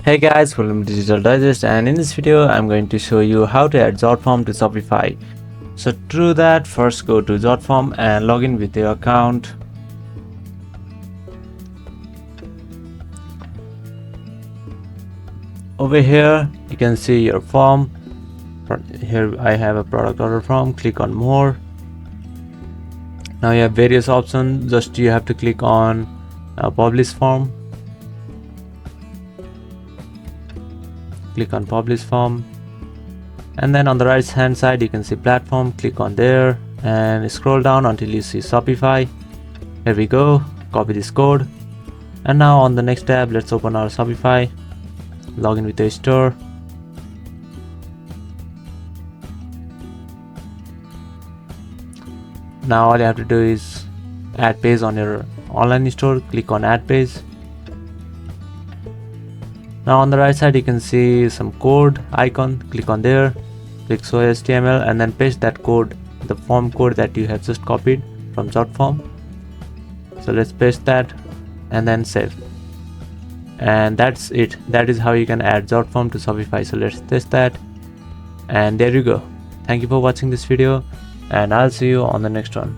Hey guys, welcome to Digital Digest, and in this video I'm going to show you how to add Jotform to Shopify. So to do that, first go to Jotform and log in with your account. Over here you can see your form. Here I have a product order form. Click on more. Now you have various options. Just you have to click on publish form. Click on publish form, and then on the right hand side you can see platform. Click on there and scroll down until you see Shopify. Here we go. Copy this code, and now on the next tab let's open our Shopify, log in with the store. Now all you have to do is add page on your online store. Click on add page. Now on the right side you can see some code icon. Click on there, click show HTML, and then paste that code, the form code that you have just copied from Jotform. So let's paste that and then save. And that's it. That is how you can add Jotform to Shopify. So let's test that, and there you go. Thank you for watching this video, and I'll see you on the next one.